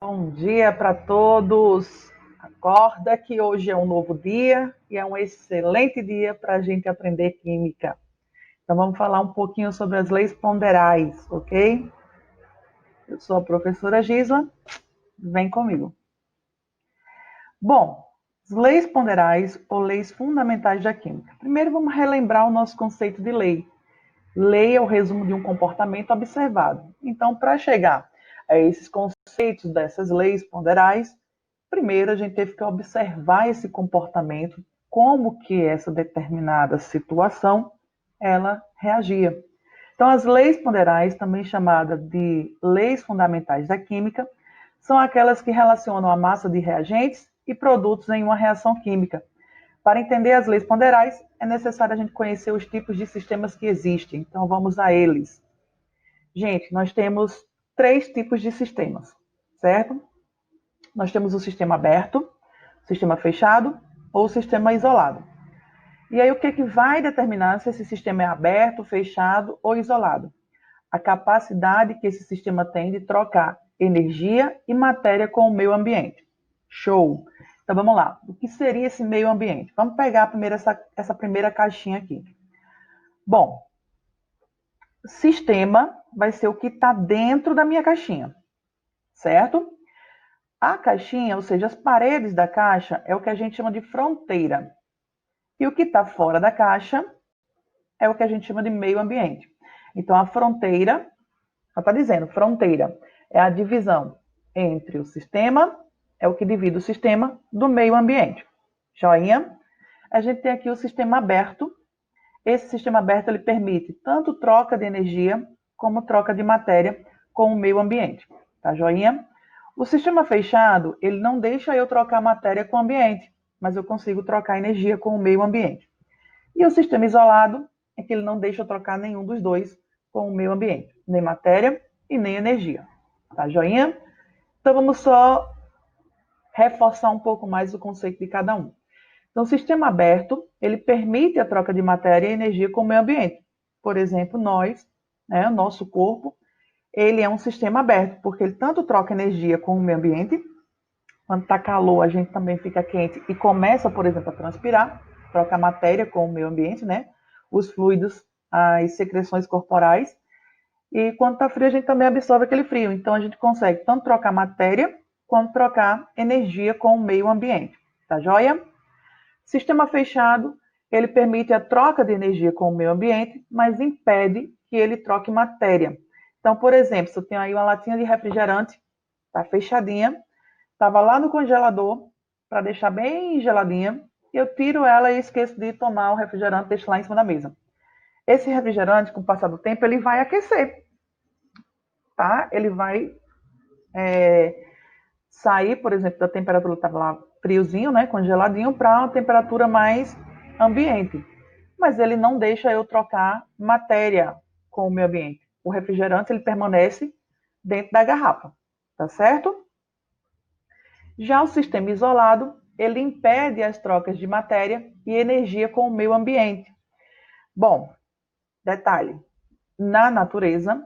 Bom dia para todos. Acorda que hoje é um novo dia e é um excelente dia para a gente aprender química. Então vamos falar um pouquinho sobre as leis ponderais, ok? Eu sou a professora Gisla, vem comigo. Bom, as leis ponderais ou leis fundamentais da química. Primeiro vamos relembrar o nosso conceito de lei. Lei é o resumo de um comportamento observado. Então, para chegar a esses conceitos dessas leis ponderais, primeiro a gente teve que observar esse comportamento, como que essa determinada situação ela reagia. Então, as leis ponderais, também chamadas de leis fundamentais da química, são aquelas que relacionam a massa de reagentes e produtos em uma reação química. Para entender as leis ponderais, é necessário a gente conhecer os tipos de sistemas que existem. Então, vamos a eles. Gente, nós temos três tipos de sistemas, certo? Nós temos o sistema aberto, sistema fechado ou sistema isolado. E aí, o que vai determinar se esse sistema é aberto, fechado ou isolado? A capacidade que esse sistema tem de trocar energia e matéria com o meio ambiente. Show! Então vamos lá. O que seria esse meio ambiente? Vamos pegar primeiro essa primeira caixinha aqui. Bom, sistema vai ser o que está dentro da minha caixinha, certo? A caixinha, ou seja, as paredes da caixa, é o que a gente chama de fronteira. E o que está fora da caixa é o que a gente chama de meio ambiente. Então, a fronteira, ela está dizendo, fronteira é a divisão entre o sistema, é o que divide o sistema do meio ambiente. Joinha? A gente tem aqui o sistema aberto. Esse sistema aberto ele permite tanto troca de energia como troca de matéria com o meio ambiente. Tá, joinha? O sistema fechado, ele não deixa eu trocar matéria com o ambiente, mas eu consigo trocar energia com o meio ambiente. E o sistema isolado é que ele não deixa eu trocar nenhum dos dois com o meio ambiente, nem matéria e nem energia. Tá, joinha? Então vamos só reforçar um pouco mais o conceito de cada um. Então, o sistema aberto, ele permite a troca de matéria e energia com o meio ambiente. Por exemplo, nós, né, o nosso corpo, ele é um sistema aberto, porque ele tanto troca energia com o meio ambiente, quando está calor, a gente também fica quente e começa, por exemplo, a transpirar, troca matéria com o meio ambiente, né? Os fluidos, as secreções corporais. E quando está frio, a gente também absorve aquele frio. Então, a gente consegue tanto trocar matéria, quanto trocar energia com o meio ambiente. Tá joia? Sistema fechado, ele permite a troca de energia com o meio ambiente, mas impede que ele troque matéria. Então, por exemplo, se eu tenho aí uma latinha de refrigerante, está fechadinha, estava lá no congelador, para deixar bem geladinha, eu tiro ela e esqueço de tomar o refrigerante, deixo lá em cima da mesa. Esse refrigerante, com o passar do tempo, ele vai aquecer, tá? Ele vai sair, por exemplo, da temperatura que estava lá friozinho, né, congeladinho, para uma temperatura mais ambiente. Mas ele não deixa eu trocar matéria com o meio ambiente. O refrigerante ele permanece dentro da garrafa, tá certo? Já o sistema isolado, ele impede as trocas de matéria e energia com o meio ambiente. Bom, detalhe, na natureza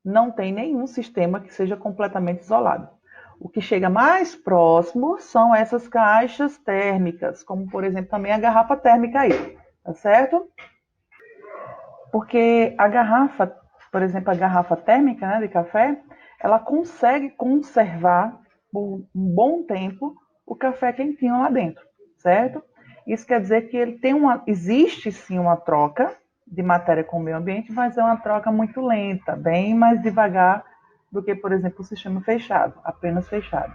não tem nenhum sistema que seja completamente isolado. O que chega mais próximo são essas caixas térmicas, como por exemplo também a garrafa térmica aí, tá certo? Porque a garrafa, por exemplo, a garrafa térmica, né, de café, ela consegue conservar por um bom tempo o café quentinho lá dentro, certo? Isso quer dizer que ele tem existe sim uma troca de matéria com o meio ambiente, mas é uma troca muito lenta, bem mais devagar do que, por exemplo, o sistema fechado, apenas fechado.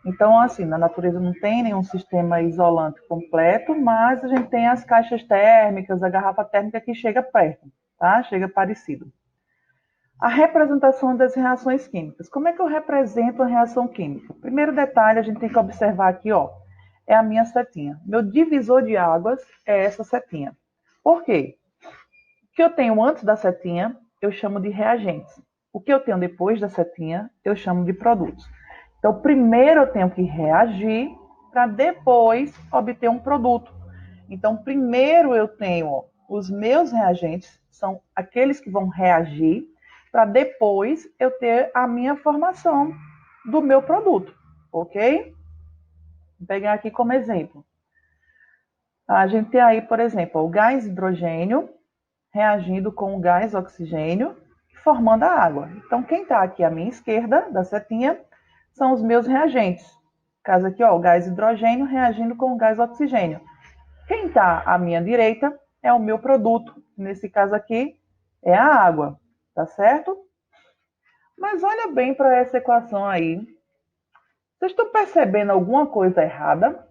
Então, assim, na natureza não tem nenhum sistema isolante completo, mas a gente tem as caixas térmicas, a garrafa térmica que chega perto, tá? Chega parecido. A representação das reações químicas. Como é que eu represento a reação química? Primeiro detalhe, a gente tem que observar aqui, ó, é a minha setinha. Meu divisor de águas é essa setinha. Por quê? O que eu tenho antes da setinha, eu chamo de reagentes. O que eu tenho depois da setinha, eu chamo de produtos. Então, primeiro eu tenho que reagir para depois obter um produto. Então, primeiro eu tenho os meus reagentes, são aqueles que vão reagir, para depois eu ter a minha formação do meu produto, ok? Vou pegar aqui como exemplo. A gente tem aí, por exemplo, o gás hidrogênio reagindo com o gás oxigênio, formando a água. Então, quem está aqui à minha esquerda, da setinha, são os meus reagentes. No caso aqui, ó, o gás hidrogênio reagindo com o gás oxigênio. Quem está à minha direita é o meu produto. Nesse caso aqui, é a água, tá certo? Mas olha bem para essa equação aí. Vocês estão percebendo alguma coisa errada?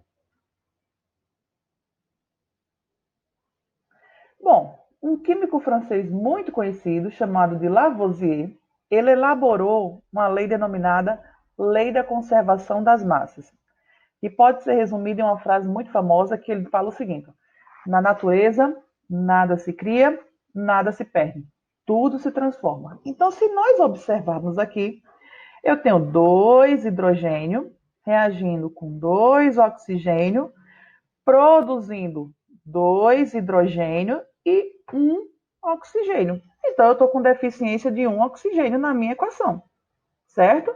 Bom, um químico francês muito conhecido, chamado de Lavoisier, ele elaborou uma lei denominada Lei da Conservação das Massas, que pode ser resumida em uma frase muito famosa que ele fala o seguinte: na natureza, nada se cria, nada se perde, tudo se transforma. Então, se nós observarmos aqui, eu tenho 2 hidrogênio reagindo com 2 oxigênio, produzindo 2 hidrogênio e 1 oxigênio. Então, eu estou com deficiência de 1 oxigênio na minha equação, certo?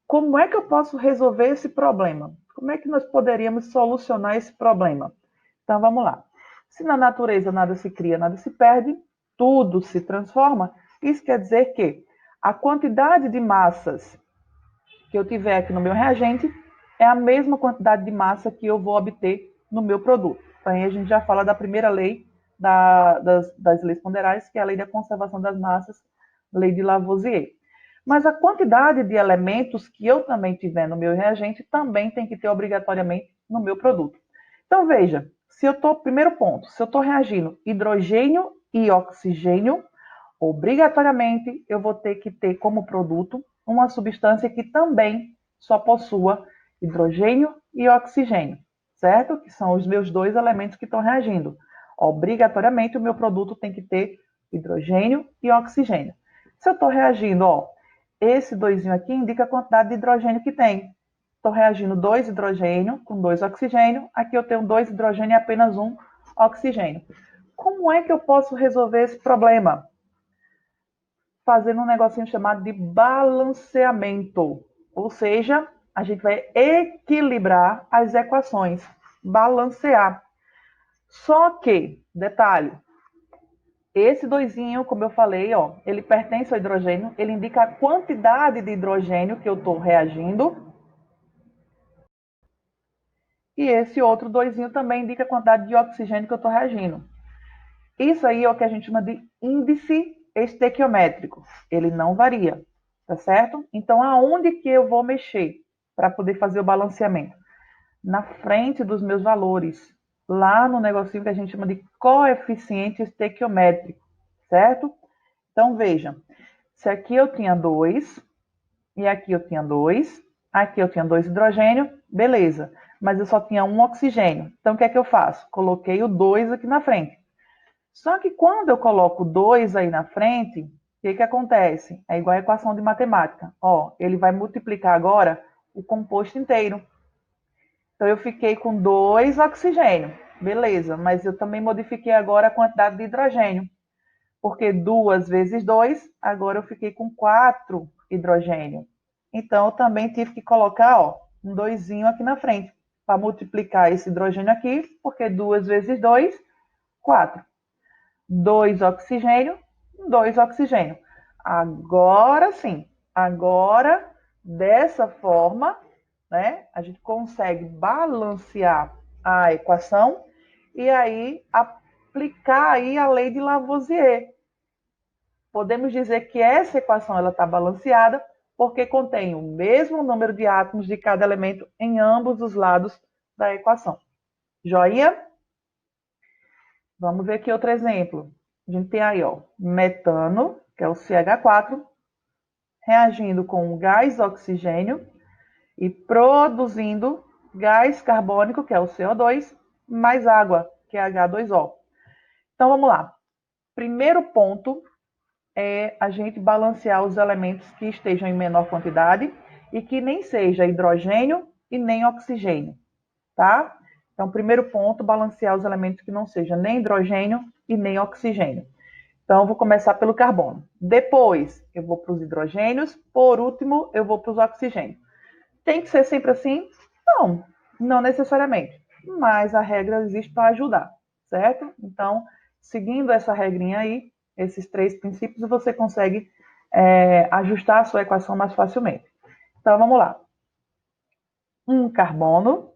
Como é que eu posso resolver esse problema? Como é que nós poderíamos solucionar esse problema? Então, vamos lá. Se na natureza nada se cria, nada se perde, tudo se transforma, isso quer dizer que a quantidade de massas que eu tiver aqui no meu reagente é a mesma quantidade de massa que eu vou obter no meu produto. Então, aí a gente já fala da primeira lei das leis ponderais, que é a lei da conservação das massas, lei de Lavoisier. Mas a quantidade de elementos que eu também tiver no meu reagente também tem que ter obrigatoriamente no meu produto. Então, veja, se eu estou, primeiro ponto, se eu estou reagindo hidrogênio e oxigênio, obrigatoriamente eu vou ter que ter como produto uma substância que também só possua hidrogênio e oxigênio, certo? Que são os meus 2 elementos que estão reagindo. Obrigatoriamente o meu produto tem que ter hidrogênio e oxigênio. Se eu estou reagindo, ó, esse 2 aqui indica a quantidade de hidrogênio que tem. Estou reagindo 2 hidrogênio com 2 oxigênio. Aqui eu tenho 2 hidrogênio e apenas 1 oxigênio. Como é que eu posso resolver esse problema? Fazendo um negocinho chamado de balanceamento. Ou seja, a gente vai equilibrar as equações, balancear. Só que, detalhe, esse doisinho, como eu falei, ó, ele pertence ao hidrogênio, ele indica a quantidade de hidrogênio que eu estou reagindo. E esse outro doisinho também indica a quantidade de oxigênio que eu estou reagindo. Isso aí é o que a gente chama de índice estequiométrico. Ele não varia, tá certo? Então, aonde que eu vou mexer para poder fazer o balanceamento? Na frente dos meus valores, lá no negocinho que a gente chama de coeficiente estequiométrico, certo? Então, veja, se aqui eu tinha 2, e aqui eu tinha 2, aqui eu tinha 2 hidrogênio, beleza. Mas eu só tinha 1 oxigênio. Então, o que é que eu faço? Coloquei o 2 aqui na frente. Só que quando eu coloco 2 aí na frente, o que que acontece? É igual a equação de matemática. Ó, ele vai multiplicar agora o composto inteiro. Então, eu fiquei com 2 oxigênio. Beleza, mas eu também modifiquei agora a quantidade de hidrogênio. Porque 2 vezes 2, agora eu fiquei com 4 hidrogênio. Então, eu também tive que colocar, ó, um 2 aqui na frente, para multiplicar esse hidrogênio aqui, porque 2 vezes 2, 4. 2 oxigênio, 2 oxigênio. Agora sim, agora dessa forma, né, a gente consegue balancear a equação e aí aplicar aí a lei de Lavoisier. Podemos dizer que essa equação ela está balanceada porque contém o mesmo número de átomos de cada elemento em ambos os lados da equação. Joia? Vamos ver aqui outro exemplo. A gente tem aí, ó, metano, que é o CH4, reagindo com o gás oxigênio e produzindo gás carbônico, que é o CO2, mais água, que é H2O. Então, vamos lá. Primeiro ponto é a gente balancear os elementos que estejam em menor quantidade e que nem seja hidrogênio e nem oxigênio, tá? Então, primeiro ponto, balancear os elementos que não seja nem hidrogênio e nem oxigênio. Então, eu vou começar pelo carbono. Depois, eu vou para os hidrogênios. Por último, eu vou para os oxigênios. Tem que ser sempre assim? Não, não necessariamente. Mas a regra existe para ajudar, certo? Então, seguindo essa regrinha aí, esses 3 princípios, você consegue ajustar a sua equação mais facilmente. Então, vamos lá. Um carbono.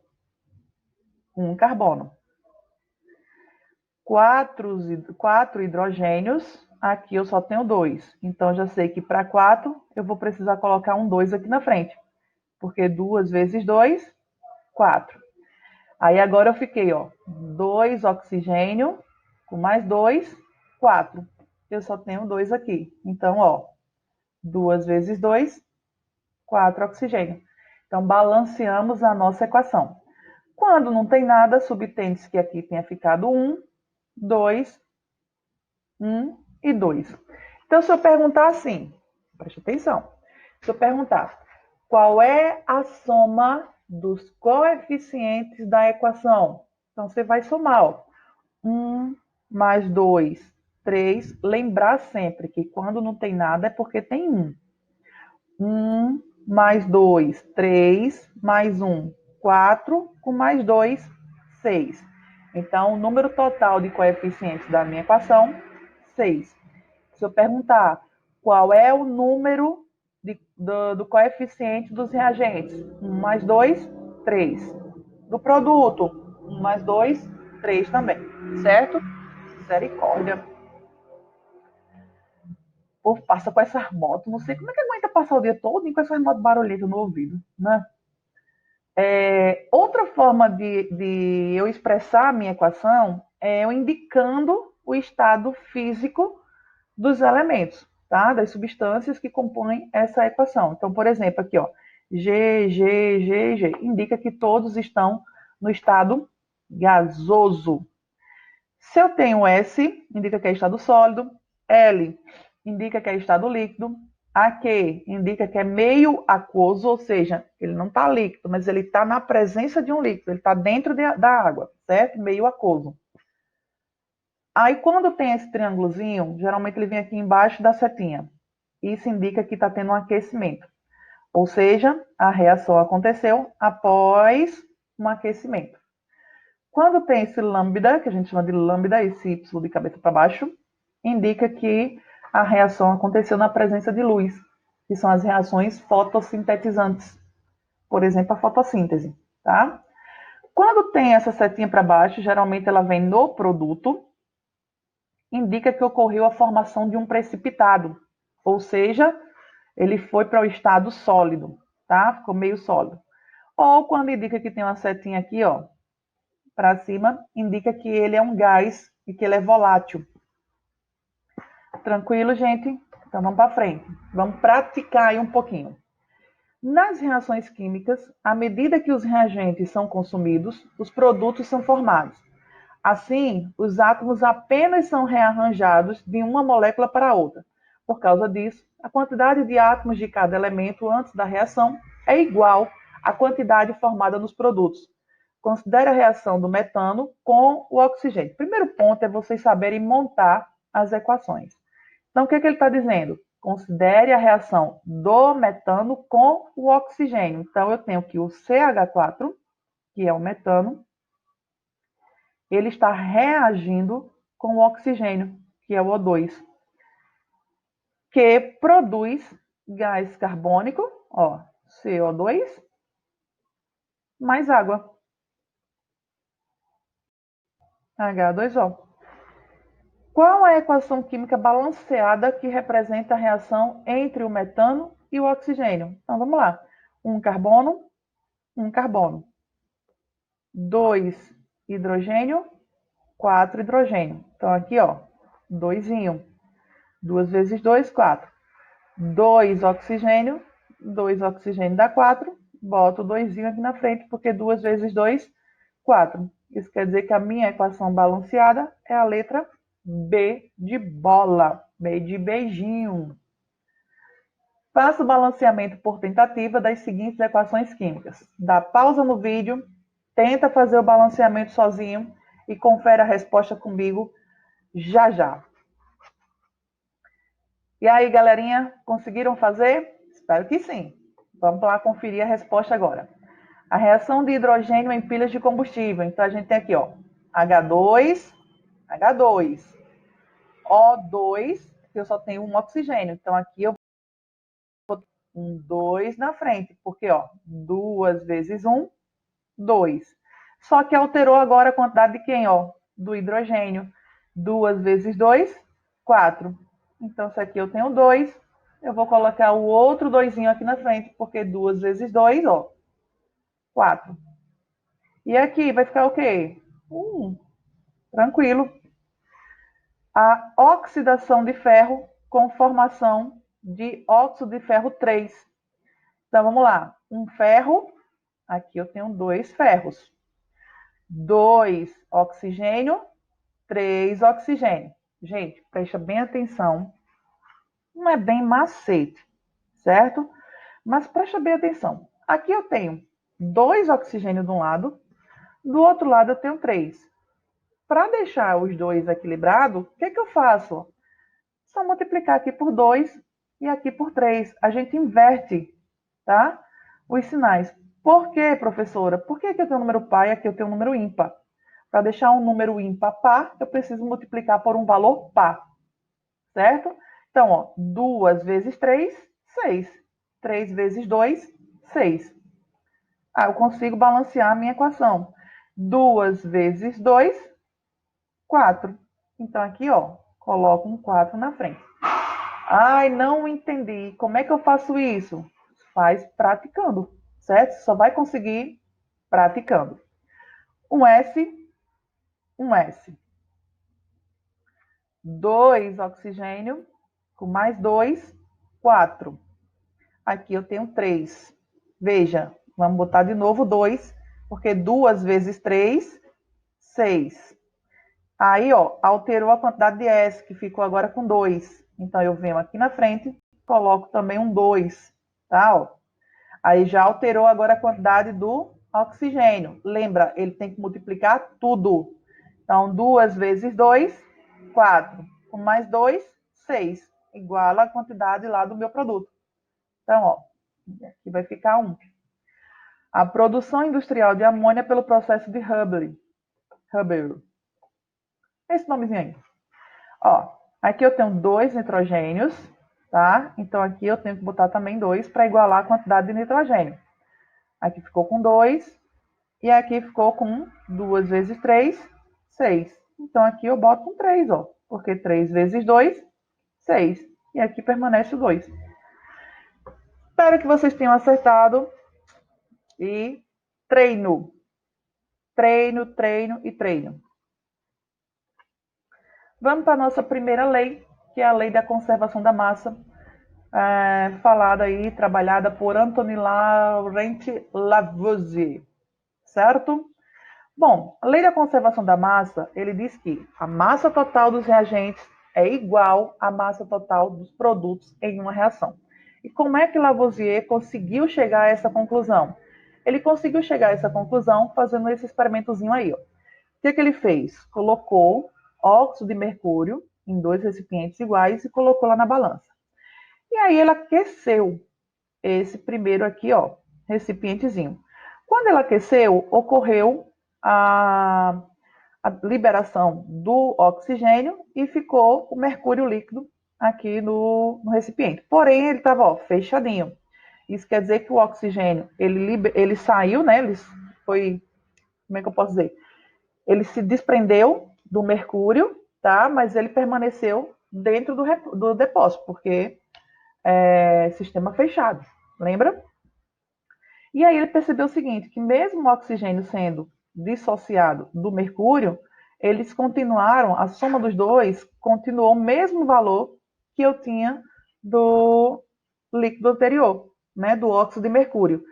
Quatro hidrogênios. Aqui eu só tenho 2. Então, já sei que para 4, eu vou precisar colocar um 2 aqui na frente. Porque 2 vezes 2, 4. Aí agora eu fiquei, ó, 2 oxigênio, com mais 2, 4. Eu só tenho 2 aqui. Então, ó, 2 vezes 2, 4 oxigênio. Então, balanceamos a nossa equação. Quando não tem nada, subtende-se que aqui tenha ficado 1, 2, 1 e 2. Então, se eu perguntar assim, preste atenção. Se eu perguntar qual é a soma dos coeficientes da equação? Então, você vai somar, ó. 1 mais 2, 3. Lembrar sempre que quando não tem nada é porque tem 1. 1 mais 2, 3, mais 1, 4, com mais 2, 6. Então, o número total de coeficientes da minha equação, 6. Se eu perguntar qual é o número do coeficiente dos reagentes, 1 mais 2, 3. Do produto, 1 mais 2, 3 também, certo? Misericórdia. O povo passa com essas motos, não sei como é que aguenta passar o dia todo com essas motos barulhentas no ouvido, né? Outra forma de eu expressar a minha equação é eu indicando o estado físico dos elementos, tá? Das substâncias que compõem essa equação. Então, por exemplo, aqui, ó, G, G, G, G, indica que todos estão no estado gasoso. Se eu tenho S, indica que é estado sólido. L, indica que é estado líquido. AQ, indica que é meio aquoso, ou seja, ele não está líquido, mas ele está na presença de um líquido, ele está dentro da água, certo? Meio aquoso. Aí, quando tem esse triângulozinho, geralmente ele vem aqui embaixo da setinha. Isso indica que está tendo um aquecimento. Ou seja, a reação aconteceu após um aquecimento. Quando tem esse lambda, que a gente chama de lambda, esse Y de cabeça para baixo, indica que a reação aconteceu na presença de luz, que são as reações fotossintetizantes. Por exemplo, a fotossíntese, tá? Quando tem essa setinha para baixo, geralmente ela vem no produto, indica que ocorreu a formação de um precipitado, ou seja, ele foi para o estado sólido, tá? Ficou meio sólido. Ou quando indica que tem uma setinha aqui, ó, para cima, indica que ele é um gás e que ele é volátil. Tranquilo, gente? Então vamos para frente. Vamos praticar aí um pouquinho. Nas reações químicas, à medida que os reagentes são consumidos, os produtos são formados. Assim, os átomos apenas são rearranjados de uma molécula para outra. Por causa disso, a quantidade de átomos de cada elemento antes da reação é igual à quantidade formada nos produtos. Considere a reação do metano com o oxigênio. Primeiro ponto é vocês saberem montar as equações. Então, o que ele está dizendo? Considere a reação do metano com o oxigênio. Então, eu tenho que o CH4, que é o metano, ele está reagindo com o oxigênio, que é o O2, que produz gás carbônico, ó, CO2, mais água, H2O. Qual a equação química balanceada que representa a reação entre o metano e o oxigênio? Então, vamos lá. Um carbono. 2 hidrogênio, 4 hidrogênio. Então, aqui, ó, 2. 2 vezes 2, 4. 2 oxigênio, 2 oxigênio dá 4. Boto o 2 aqui na frente, porque 2 vezes 2, 4. Isso quer dizer que a minha equação balanceada é a letra B de bola, B de beijinho. Faça o balanceamento por tentativa das seguintes equações químicas. Dá pausa no vídeo, tenta fazer o balanceamento sozinho e confere a resposta comigo já já. E aí, galerinha, conseguiram fazer? Espero que sim. Vamos lá conferir a resposta agora. A reação de hidrogênio em pilhas de combustível. Então, a gente tem aqui, ó, H2, O2, que eu só tenho um oxigênio. Então, aqui eu vou ter um 2 na frente, porque, ó, 2 vezes 1, 2. Só que alterou agora a quantidade de quem, ó? Do hidrogênio. 2 vezes 2, 4. Então, se aqui eu tenho 2, eu vou colocar o outro 2 aqui na frente, porque 2 vezes 2, ó, 4. E aqui vai ficar o quê? 1. Tranquilo. A oxidação de ferro com formação de óxido de ferro 3. Então, vamos lá. Um ferro, aqui eu tenho 2 ferros. 2 oxigênio, 3 oxigênio. Gente, presta bem atenção. Não é bem macete, certo? Mas presta bem atenção. Aqui eu tenho 2 oxigênios de um lado, do outro lado eu tenho 3. Para deixar os dois equilibrados, o que eu faço? Só multiplicar aqui por 2 e aqui por 3. A gente inverte, tá? Os sinais. Por quê, professora? Por que aqui eu tenho um número par e aqui eu tenho um número ímpar? Para deixar um número ímpar par, eu preciso multiplicar por um valor par, certo? Então, ó, 2 vezes 3, 6. 3 vezes 2, 6. Ah, eu consigo balancear a minha equação. 2 vezes 2, 4. Então, aqui, ó, coloco um 4 na frente. Ai, não entendi. Como é que eu faço isso? Faz praticando, certo? Só vai conseguir praticando. Um S, um S. 2 oxigênio, com mais 2, 4. Aqui eu tenho 3. Veja, vamos botar de novo 2, porque 2 vezes 3, 6. Aí, ó, alterou a quantidade de S, que ficou agora com 2. Então, eu venho aqui na frente, coloco também um 2, tá? Ó. Aí já alterou agora a quantidade do oxigênio. Lembra, ele tem que multiplicar tudo. Então, 2 vezes 2, 4. Com mais 2, 6. Igual a quantidade lá do meu produto. Então, ó, aqui vai ficar 1. A produção industrial de amônia pelo processo de Hubbard. Esse nomezinho aí. Ó, aqui eu tenho 2 nitrogênios, tá? Então, aqui eu tenho que botar também 2 para igualar a quantidade de nitrogênio. Aqui ficou com 2 e aqui ficou com 2 vezes 3, 6. Então, aqui eu boto um 3, ó, porque 3 vezes 2, 6. E aqui permanece o 2. Espero que vocês tenham acertado. E treino. Treino, treino e treino. Vamos para a nossa primeira lei, que é a lei da conservação da massa, falada aí, trabalhada por Anthony Laurent Lavoisier, certo? Bom, a lei da conservação da massa, ele diz que a massa total dos reagentes é igual à massa total dos produtos em uma reação. E como é que Lavoisier conseguiu chegar a essa conclusão? Ele conseguiu chegar a essa conclusão fazendo esse experimentozinho aí, ó. O que ele fez? Colocou óxido de mercúrio em 2 recipientes iguais e colocou lá na balança. E aí ele aqueceu esse primeiro aqui, ó, recipientezinho. Quando ele aqueceu, ocorreu a liberação do oxigênio e ficou o mercúrio líquido aqui no recipiente. Porém, ele estava fechadinho. Isso quer dizer que o oxigênio, ele saiu, né? Ele foi, como é que eu posso dizer? Ele se desprendeu do mercúrio, tá? Mas ele permaneceu dentro do depósito, porque é sistema fechado, lembra? E aí ele percebeu o seguinte, que mesmo o oxigênio sendo dissociado do mercúrio, eles continuaram, a soma dos dois continuou o mesmo valor que eu tinha do líquido anterior, né, do óxido de mercúrio.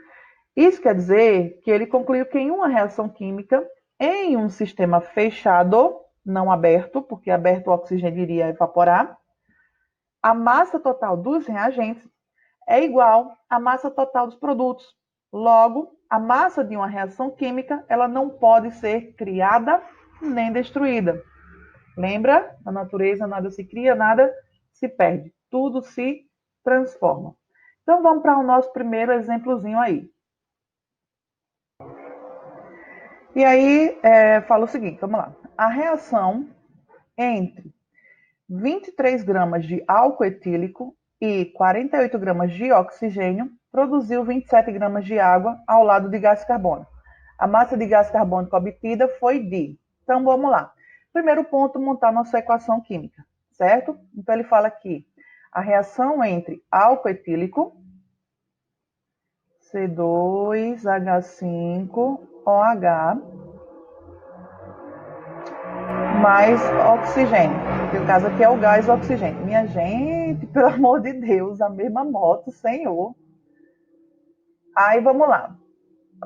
Isso quer dizer que ele concluiu que em uma reação química, em um sistema fechado, não aberto, porque aberto o oxigênio iria evaporar, a massa total dos reagentes é igual à massa total dos produtos. Logo, a massa de uma reação química, ela não pode ser criada nem destruída. Lembra? Na natureza nada se cria, nada se perde. Tudo se transforma. Então, vamos para o nosso primeiro exemplozinho aí. E aí, fala o seguinte, vamos lá. A reação entre 23 gramas de álcool etílico e 48 gramas de oxigênio produziu 27 gramas de água ao lado de gás carbônico. A massa de gás carbônico obtida foi de... Então, vamos lá. Primeiro ponto, montar nossa equação química, certo? Então, ele fala aqui, a reação entre álcool etílico, C2H5OH, mais oxigênio. No caso aqui é o gás oxigênio. Minha gente, pelo amor de Deus, a mesma moto, senhor. Aí vamos lá.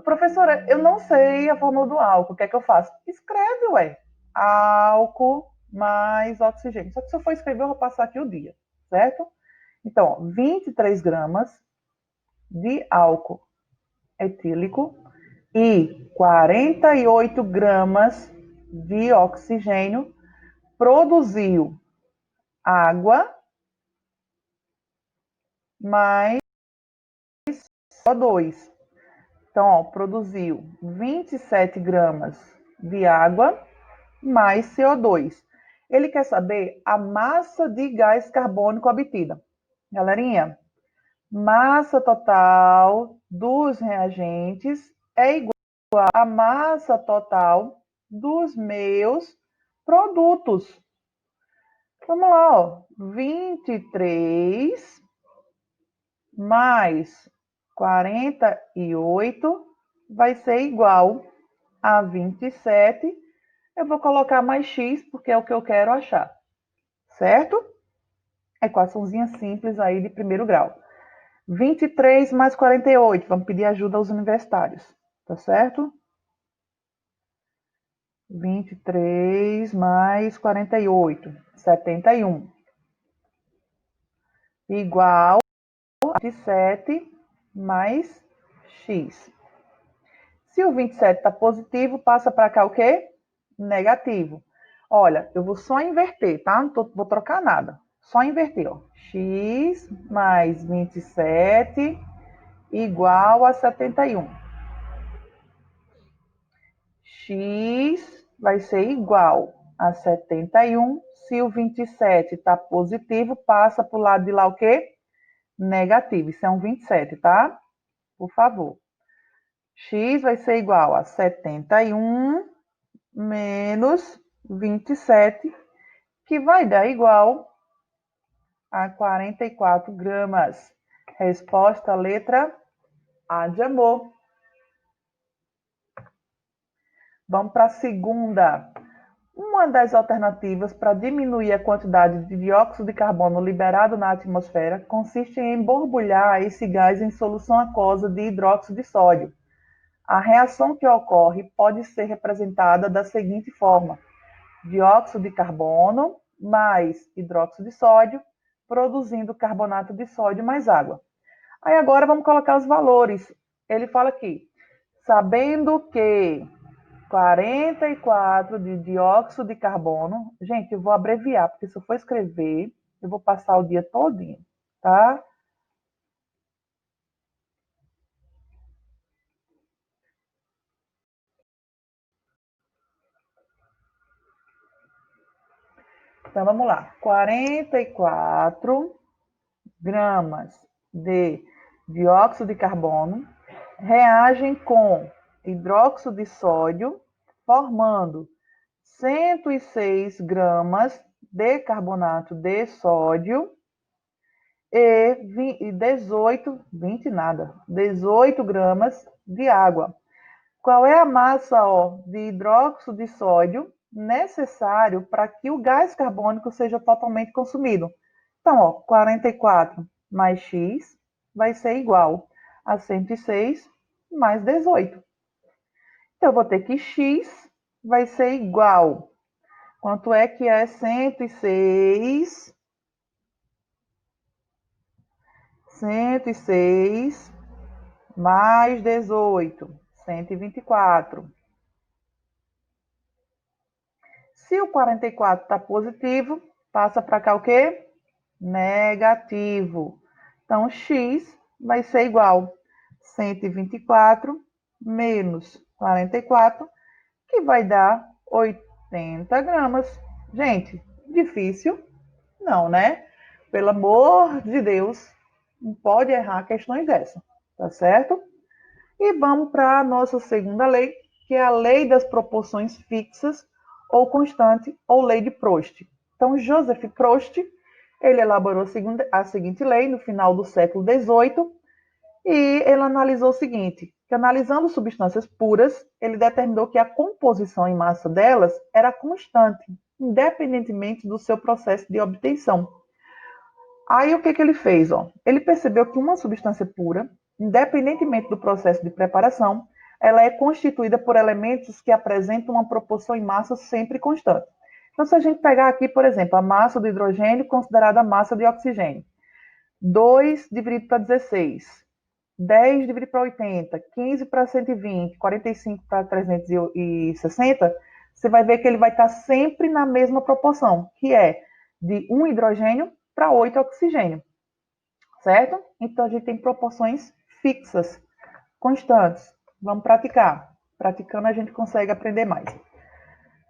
Professora, eu não sei a fórmula do álcool. O que é que eu faço? Escreve, ué. Álcool mais oxigênio. Só que se eu for escrever, eu vou passar aqui o dia, certo? Então, ó, 23 gramas de álcool etílico e 48 gramas de oxigênio produziu água mais CO2. Então, ó, produziu 27 gramas de água mais CO2. Ele quer saber a massa de gás carbônico obtida. Galerinha, massa total dos reagentes é igual à massa total dos meus produtos. Vamos lá, ó. 23 mais 48 vai ser igual a 27. Eu vou colocar mais x, porque é o que eu quero achar. Certo? Equaçãozinha simples aí de primeiro grau. 23 mais 48. Vamos pedir ajuda aos universitários. Tá certo? 23 mais 48. 71. Igual a 27 mais x. Se o 27 está positivo, passa para cá o quê? Negativo. Olha, eu vou só inverter, tá? Não vou trocar nada. Só inverter, ó. X mais 27 igual a 71. X vai ser igual a 71. Se o 27 está positivo, passa para o lado de lá o quê? Negativo. Isso é um 27, tá? Por favor. X vai ser igual a 71 menos 27, que vai dar igual a 44 gramas. Resposta, letra A de amor. Vamos para a segunda. Uma das alternativas para diminuir a quantidade de dióxido de carbono liberado na atmosfera consiste em borbulhar esse gás em solução aquosa de hidróxido de sódio. A reação que ocorre pode ser representada da seguinte forma: dióxido de carbono mais hidróxido de sódio, produzindo carbonato de sódio mais água. Aí agora vamos colocar os valores. Ele fala aqui, sabendo que 44 de dióxido de carbono, gente, eu vou abreviar, porque se eu for escrever, eu vou passar o dia todinho, tá? Então vamos lá, 44 gramas de dióxido de carbono reagem com hidróxido de sódio, formando 106 gramas de carbonato de sódio e 18 gramas de água. Qual é a massa de hidróxido de sódio necessário para que o gás carbônico seja totalmente consumido? Então, 44 mais x vai ser igual a 106 mais 18. Então, eu vou ter que x vai ser igual. Quanto é que é 106? 106 mais 18, 124. Se o 44 está positivo, passa para cá o quê? Negativo. Então, x vai ser igual a 124 menos 44, que vai dar 80 gramas. Gente, difícil? Não, né? Pelo amor de Deus, não pode errar questões dessa, tá certo? E vamos para a nossa segunda lei, que é a lei das proporções fixas ou constante, ou lei de Prost. Então, Joseph Prost, ele elaborou a seguinte lei no final do século XVIII, e ele analisou o seguinte, que analisando substâncias puras, ele determinou que a composição em massa delas era constante, independentemente do seu processo de obtenção. Aí o que, que ele fez? Ó? Ele percebeu que uma substância pura, independentemente do processo de preparação, ela é constituída por elementos que apresentam uma proporção em massa sempre constante. Então, se a gente pegar aqui, por exemplo, a massa do hidrogênio considerada a massa de oxigênio, 2 dividido para 16, 10 dividido para 80, 15 para 120, 45 para 360, você vai ver que ele vai estar sempre na mesma proporção, que é de 1 hidrogênio para 8 oxigênio, certo? Então, a gente tem proporções fixas, constantes. Vamos praticar. Praticando, a gente consegue aprender mais.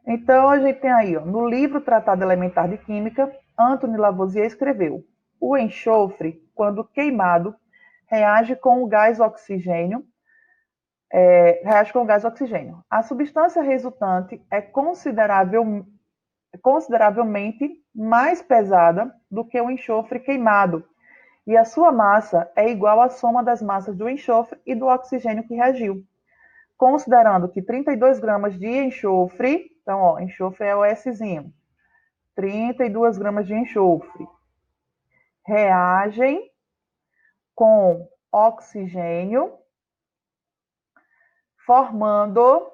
Então, a gente tem aí, ó, no livro Tratado Elementar de Química, Anthony Lavoisier escreveu: o enxofre, quando queimado, reage com o gás oxigênio. A substância resultante é consideravelmente mais pesada do que o enxofre queimado, e a sua massa é igual à soma das massas do enxofre e do oxigênio que reagiu. Considerando que 32 gramas de enxofre, então, ó, enxofre é o Szinho, 32 gramas de enxofre reagem com oxigênio, formando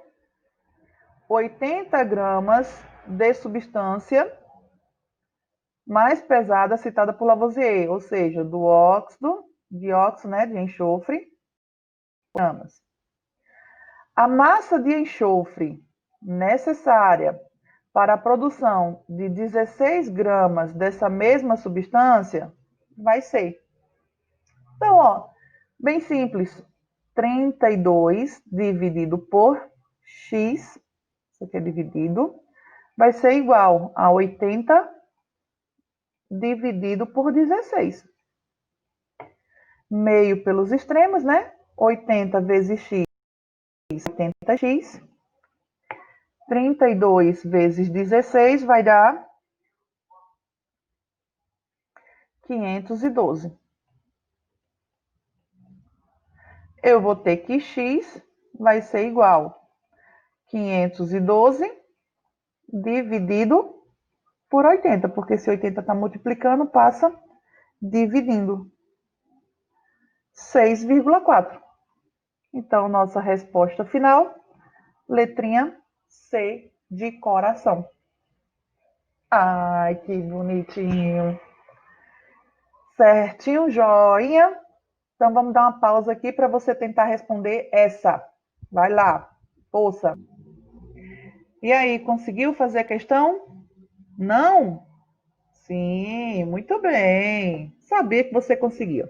80 gramas de substância mais pesada citada por Lavoisier, ou seja, do dióxido, né, de enxofre, gramas. A massa de enxofre necessária para a produção de 16 gramas dessa mesma substância vai ser. Então, ó, bem simples. 32 dividido por x, isso aqui é dividido, vai ser igual a 80 dividido por 16. Meio pelos extremos, né? 80 vezes x, 80x. 32 vezes 16 vai dar 512. Eu vou ter que x vai ser igual a 512 dividido por 80, porque se 80 está multiplicando, passa dividindo. 6,4. Então, nossa resposta final, letrinha C de coração. Ai, que bonitinho. Certinho, joinha. Então, vamos dar uma pausa aqui para você tentar responder essa. Vai lá, força. E aí, conseguiu fazer a questão? Não? Sim, muito bem. Sabia que você conseguiu.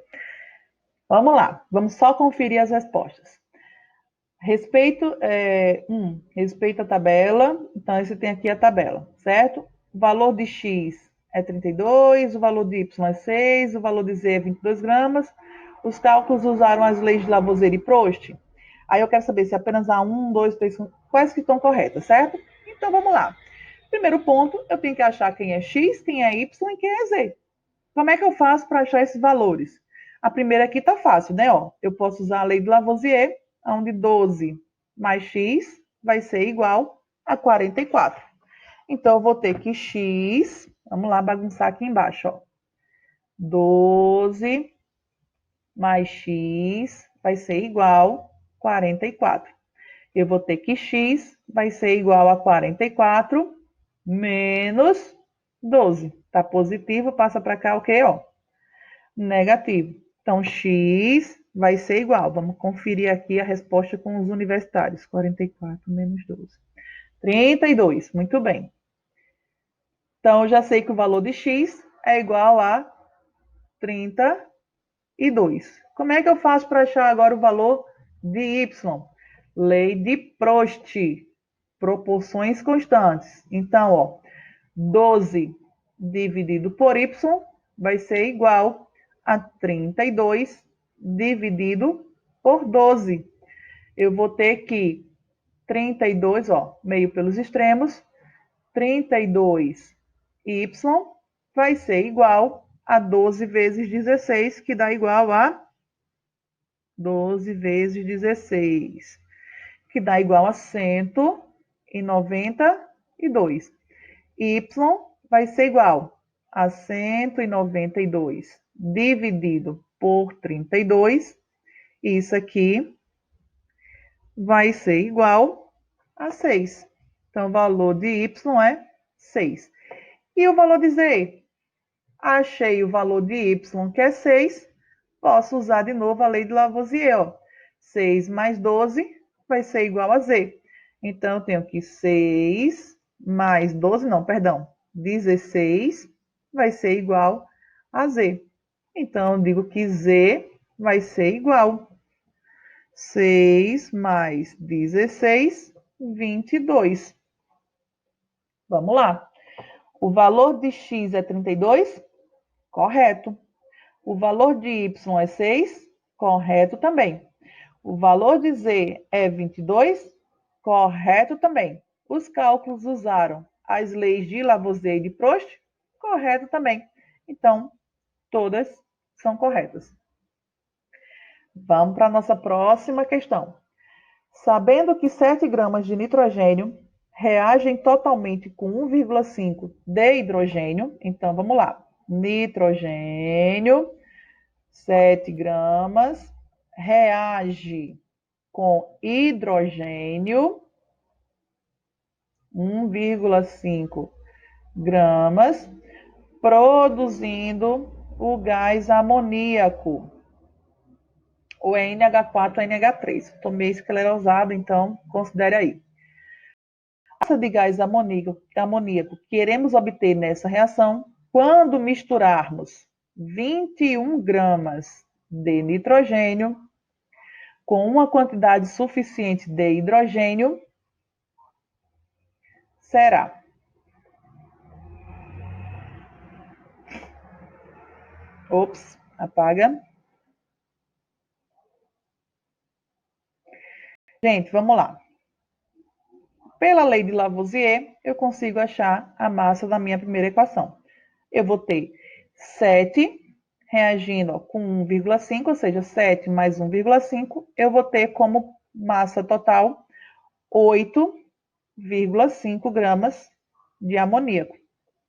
Vamos lá, vamos só conferir as respostas. Respeito à tabela. Então, esse tem aqui a tabela, certo? O valor de x é 32, o valor de y é 6, o valor de z é 22 gramas. Os cálculos usaram as leis de Lavoisier e Prost. Aí eu quero saber se apenas há 1, 2, 3, quais que estão corretas, certo? Então, vamos lá. Primeiro ponto, eu tenho que achar quem é x, quem é y e quem é z. Como é que eu faço para achar esses valores? A primeira aqui está fácil, né? Ó, eu posso usar a lei de Lavoisier, onde 12 mais x vai ser igual a 44. Então, eu vou ter que x, vamos lá bagunçar aqui embaixo, ó. 12 mais x vai ser igual a 44. Eu vou ter que x vai ser igual a 44 menos 12. Tá positivo, passa para cá o quê, ó? Negativo. Então, x vai ser igual. Vamos conferir aqui a resposta com os universitários. 44 menos 12. 32. Muito bem. Então, eu já sei que o valor de x é igual a 32. Como é que eu faço para achar agora o valor de Y? Lei de Prost, proporções constantes. Então, ó, 12 dividido por Y vai ser igual a 32 dividido por 12. Eu vou ter que 32, ó, meio pelos extremos, 32y vai ser igual a 12 vezes 16, que dá igual a 12 vezes 16, que dá igual a 192. Y vai ser igual a 192 dividido por 32. Isso aqui vai ser igual a 6. Então, o valor de Y é 6. E o valor de Z? Achei o valor de Y, que é 6. Posso usar de novo a lei de Lavoisier. Ó. 6 mais 12 vai ser igual a Z. Então, eu tenho que 6 mais 12, não, perdão, 16 vai ser igual a Z. Então, eu digo que Z vai ser igual 6 mais 16, 22. Vamos lá. O valor de x é 32? Correto. O valor de y é 6? Correto também. O valor de z é 22? Correto também. Os cálculos usaram as leis de Lavoisier e de Prost? Correto também. Então, todas são corretas. Vamos para a nossa próxima questão. Sabendo que 7 gramas de nitrogênio reagem totalmente com 1,5 de hidrogênio, então vamos lá. Nitrogênio, 7 gramas, reage com hidrogênio, 1,5 gramas, produzindo o gás amoníaco, o NH4NH3. Estou meio esclerosado, então considere aí. A massa de gás amoníaco que queremos obter nessa reação, quando misturarmos 21 gramas de nitrogênio com uma quantidade suficiente de hidrogênio, será. Ops, apaga. Gente, vamos lá. Pela lei de Lavoisier, eu consigo achar a massa da minha primeira equação. Eu vou ter 7 reagindo com 1,5, ou seja, 7 mais 1,5, eu vou ter como massa total 8,5 gramas de amoníaco,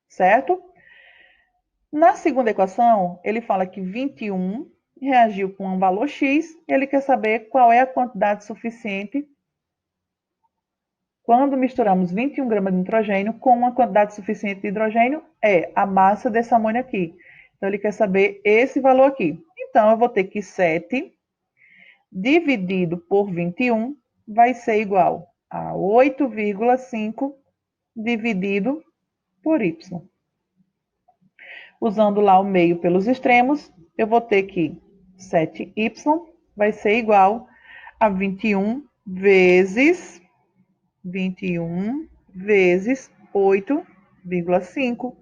certo? Na segunda equação, ele fala que 21 reagiu com um valor X, e ele quer saber qual é a quantidade suficiente quando misturamos 21 gramas de nitrogênio com uma quantidade suficiente de hidrogênio, é a massa desse amônio aqui. Então, ele quer saber esse valor aqui. Então, eu vou ter que 7 dividido por 21 vai ser igual a 8,5 dividido por Y. Usando lá o meio pelos extremos, eu vou ter que 7y vai ser igual a 21 vezes 8,5,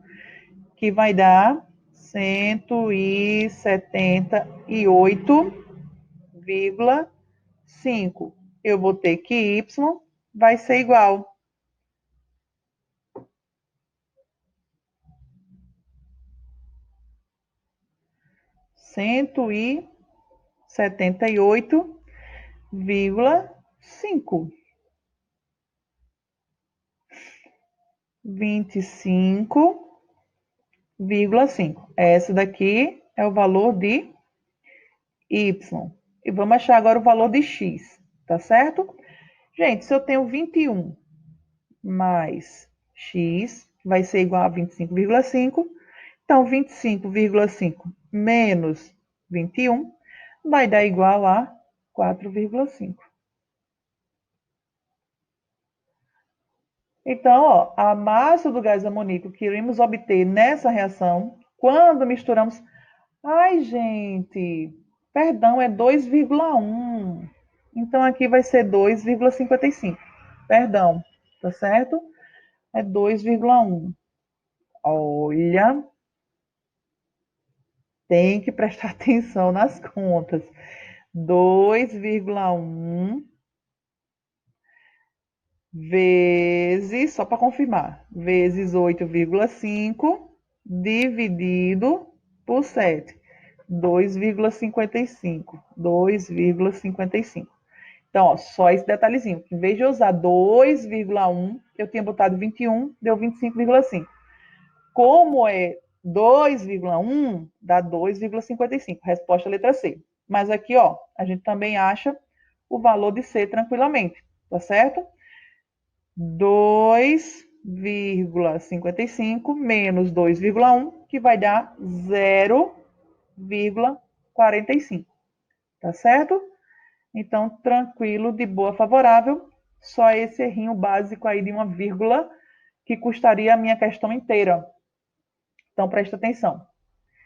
que vai dar 178,5. Eu vou ter que y vai ser igual a 178,5. 25,5. Essa daqui é o valor de Y. E vamos achar agora o valor de X, tá certo? Gente, se eu tenho 21 mais X, vai ser igual a 25,5. Então, 25,5 menos 21 vai dar igual a 4,5. Então, ó, a massa do gás amoníaco que iremos obter nessa reação, quando misturamos... Ai, gente! Perdão, é 2,1. Então, aqui vai ser 2,55. Perdão, tá certo? É 2,1. Olha, tem que prestar atenção nas contas. 2,1 vezes, só para confirmar, vezes 8,5 dividido por 7. 2,55. 2,55. Então, ó, só esse detalhezinho. Em vez de eu usar 2,1, eu tinha botado 21, deu 25,5. Como é 2,1, dá 2,55. Resposta letra C. Mas aqui, ó, a gente também acha o valor de C tranquilamente, tá certo? 2,55 menos 2,1, que vai dar 0,45, tá certo? Então, tranquilo, de boa, favorável. Só esse errinho básico aí de uma vírgula que custaria a minha questão inteira. Então, presta atenção.